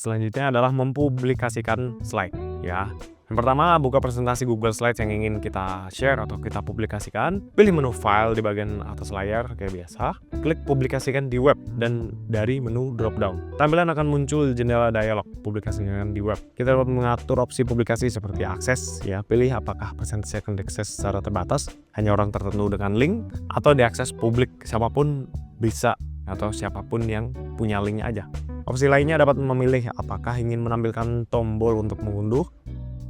Selanjutnya adalah mempublikasikan slide ya. Yang pertama, buka presentasi Google Slides yang ingin kita share atau kita publikasikan. Pilih menu file di bagian atas layar kayak biasa. Klik publikasikan di web dan dari menu drop down. Tampilan akan muncul jendela dialog publikasikan di web. Kita dapat mengatur opsi publikasi seperti akses ya. Pilih apakah presentasi akan diakses secara terbatas, hanya orang tertentu dengan link, atau diakses publik, siapapun bisa atau siapapun yang punya linknya aja. Opsi lainnya dapat memilih apakah ingin menampilkan tombol untuk mengunduh,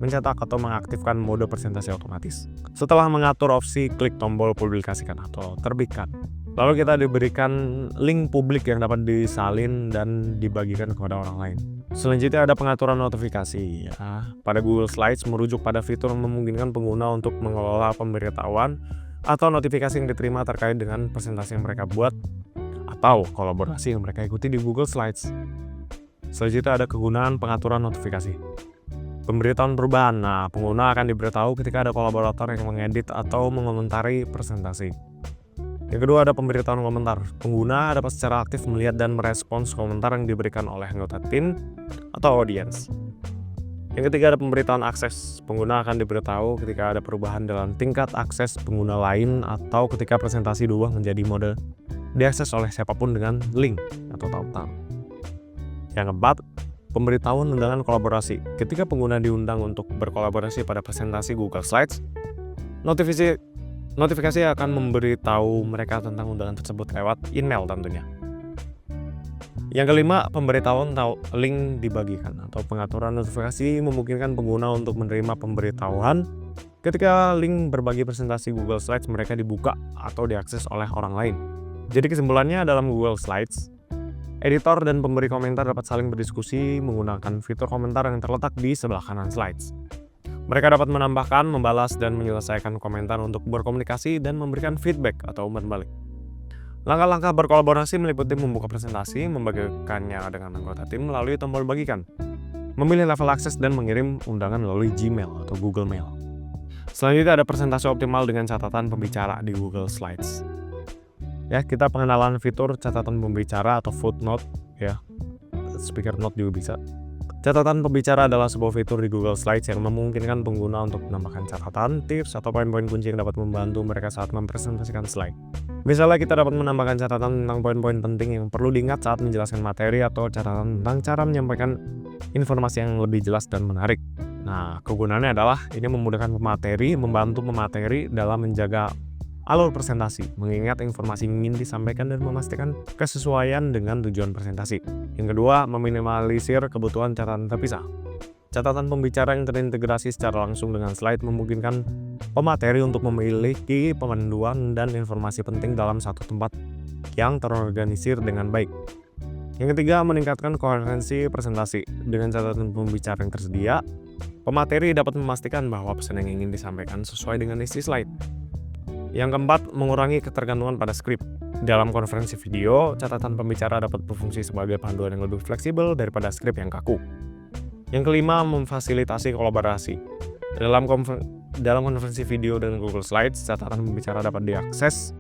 mencetak atau mengaktifkan mode presentasi otomatis. Setelah mengatur opsi, klik tombol publikasikan atau terbitkan. Lalu kita diberikan link publik yang dapat disalin dan dibagikan kepada orang lain. Selanjutnya ada pengaturan notifikasi ya. Pada Google Slides merujuk pada fitur memungkinkan pengguna untuk mengelola pemberitahuan atau notifikasi yang diterima terkait dengan presentasi yang mereka buat atau kolaborasi yang mereka ikuti di Google Slides. Selanjutnya ada kegunaan pengaturan notifikasi. Pemberitahuan perubahan. Nah, pengguna akan diberitahu ketika ada kolaborator yang mengedit atau mengomentari presentasi. Yang kedua ada pemberitahuan komentar. Pengguna dapat secara aktif melihat dan merespons komentar yang diberikan oleh anggota tim atau audiens. Yang ketiga ada pemberitahuan akses. Pengguna akan diberitahu ketika ada perubahan dalam tingkat akses pengguna lain atau ketika presentasi diubah menjadi mode diakses oleh siapapun dengan link atau tautan. Yang keempat, pemberitahuan undangan kolaborasi. Ketika pengguna diundang untuk berkolaborasi pada presentasi Google Slides, notifikasi akan memberitahu mereka tentang undangan tersebut lewat email tentunya. Yang kelima, pemberitahuan link dibagikan atau pengaturan notifikasi memungkinkan pengguna untuk menerima pemberitahuan ketika link berbagi presentasi Google Slides mereka dibuka atau diakses oleh orang lain. Jadi kesimpulannya dalam Google Slides, editor dan pemberi komentar dapat saling berdiskusi menggunakan fitur komentar yang terletak di sebelah kanan slides. Mereka dapat menambahkan, membalas, dan menyelesaikan komentar untuk berkomunikasi dan memberikan feedback atau umpan balik. Langkah-langkah berkolaborasi meliputi membuka presentasi, membagikannya dengan anggota tim melalui tombol bagikan, memilih level akses, dan mengirim undangan melalui Gmail atau Google Mail. Selanjutnya ada presentasi optimal dengan catatan pembicara di Google Slides. Ya, kita pengenalan fitur catatan pembicara atau footnote ya. Speaker note juga bisa. Catatan pembicara adalah sebuah fitur di Google Slides yang memungkinkan pengguna untuk menambahkan catatan, tips, atau poin-poin kunci yang dapat membantu mereka saat mempresentasikan slide. Misalnya kita dapat menambahkan catatan tentang poin-poin penting yang perlu diingat saat menjelaskan materi atau catatan tentang cara menyampaikan informasi yang lebih jelas dan menarik. Nah, kegunaannya adalah ini memudahkan pemateri, membantu pemateri dalam menjaga alur presentasi, mengingat informasi yang ingin disampaikan dan memastikan kesesuaian dengan tujuan presentasi. Yang kedua, meminimalisir kebutuhan catatan terpisah. Catatan pembicara yang terintegrasi secara langsung dengan slide memungkinkan pemateri untuk memiliki pemanduan dan informasi penting dalam satu tempat yang terorganisir dengan baik. Yang ketiga, meningkatkan koherensi presentasi. Dengan catatan pembicara yang tersedia, pemateri dapat memastikan bahwa pesan yang ingin disampaikan sesuai dengan isi slide. Yang keempat, mengurangi ketergantungan pada skrip. Dalam konferensi video, catatan pembicara dapat berfungsi sebagai panduan yang lebih fleksibel daripada skrip yang kaku. Yang kelima, memfasilitasi kolaborasi. Dalam konferensi video dengan Google Slides, catatan pembicara dapat diakses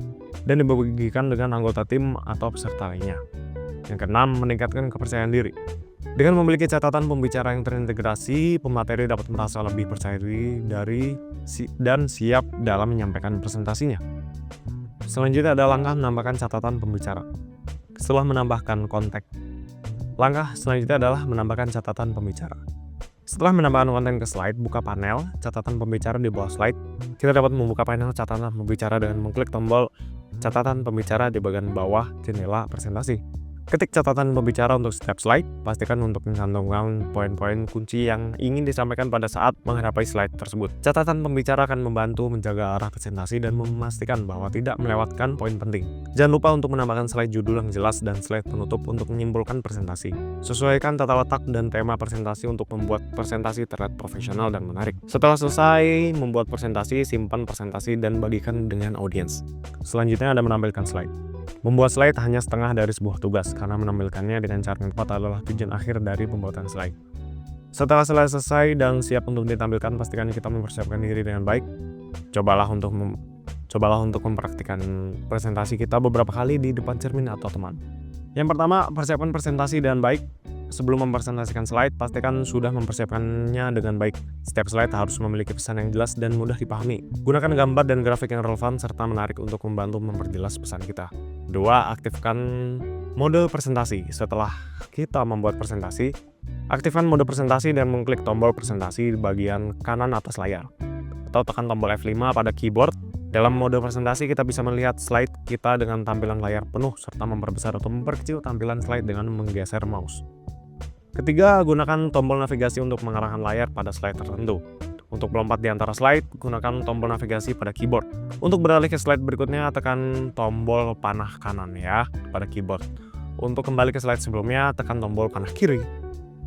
dan dibagikan dengan anggota tim atau peserta lainnya. Yang keenam, meningkatkan kepercayaan diri. Dengan memiliki catatan pembicara yang terintegrasi, pemateri dapat merasa lebih percaya diri dan siap dalam menyampaikan presentasinya. Selanjutnya ada langkah menambahkan catatan pembicara. Setelah menambahkan konteks, langkah selanjutnya adalah menambahkan catatan pembicara. Setelah menambahkan konten ke slide, buka panel catatan pembicara di bawah slide. Kita dapat membuka panel catatan pembicara dengan mengklik tombol catatan pembicara di bagian bawah jendela presentasi. Ketik catatan pembicara untuk setiap slide, pastikan untuk mencantumkan poin-poin kunci yang ingin disampaikan pada saat menghadapi slide tersebut. Catatan pembicara akan membantu menjaga arah presentasi dan memastikan bahwa tidak melewatkan poin penting. Jangan lupa untuk menambahkan slide judul yang jelas dan slide penutup untuk menyimpulkan presentasi. Sesuaikan tata letak dan tema presentasi untuk membuat presentasi terlihat profesional dan menarik. Setelah selesai membuat presentasi, simpan presentasi dan bagikan dengan audiens. Selanjutnya ada menampilkan slide. Membuat slide hanya setengah dari sebuah tugas, karena menampilkannya dengan cara yang tepat adalah tujuan akhir dari pembuatan slide. Setelah selesai dan siap untuk ditampilkan, pastikan kita mempersiapkan diri dengan baik. Cobalah untuk mempraktikkan presentasi kita beberapa kali di depan cermin atau teman. Yang pertama, persiapkan presentasi dengan baik. sebelum mempresentasikan slide, pastikan sudah mempersiapkannya dengan baik. Setiap slide harus memiliki pesan yang jelas dan mudah dipahami. Gunakan gambar dan grafik yang relevan serta menarik untuk membantu memperjelas pesan kita. 2. Aktifkan mode presentasi. Setelah kita membuat presentasi, aktifkan mode presentasi dan mengklik tombol presentasi di bagian kanan atas layar. Atau tekan tombol F5 pada keyboard. Dalam mode presentasi, kita bisa melihat slide kita dengan tampilan layar penuh, serta memperbesar atau memperkecil tampilan slide dengan menggeser mouse. Ketiga, gunakan tombol navigasi untuk mengarahkan layar pada slide tertentu. Untuk melompat di antara slide, gunakan tombol navigasi pada keyboard. Untuk beralih ke slide berikutnya, tekan tombol panah kanan ya pada keyboard. Untuk kembali ke slide sebelumnya, tekan tombol panah kiri.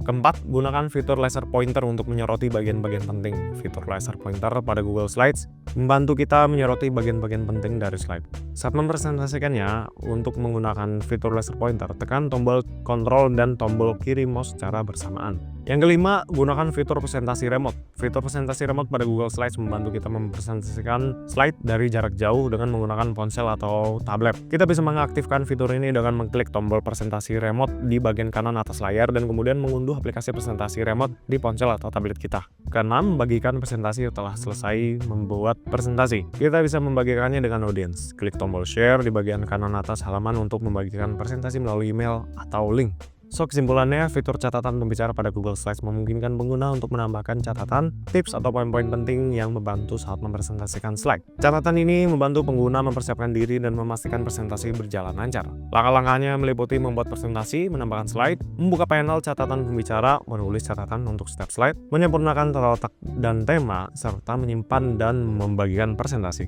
Keempat, gunakan fitur laser pointer untuk menyoroti bagian-bagian penting. Fitur laser pointer pada Google Slides membantu kita menyoroti bagian-bagian penting dari slide. Saat mempresentasikannya, untuk menggunakan fitur laser pointer, tekan tombol Ctrl dan tombol kiri mouse secara bersamaan. Yang kelima, gunakan fitur presentasi remote. Fitur presentasi remote pada Google Slides membantu kita mempresentasikan slide dari jarak jauh dengan menggunakan ponsel atau tablet. Kita bisa mengaktifkan fitur ini dengan mengklik tombol presentasi remote di bagian kanan atas layar dan kemudian mengunduh aplikasi presentasi remote di ponsel atau tablet kita. Keenam, bagikan presentasi setelah selesai membuat presentasi. Kita bisa membagikannya dengan audiens. Klik tombol share di bagian kanan atas halaman untuk membagikan presentasi melalui email atau link. So, kesimpulannya, fitur catatan pembicara pada Google Slides memungkinkan pengguna untuk menambahkan catatan, tips, atau poin-poin penting yang membantu saat mempresentasikan slide. Catatan ini membantu pengguna mempersiapkan diri dan memastikan presentasi berjalan lancar. Langkah-langkahnya meliputi membuat presentasi, menambahkan slide, membuka panel catatan pembicara, menulis catatan untuk setiap slide, menyempurnakan tata letak dan tema, serta menyimpan dan membagikan presentasi.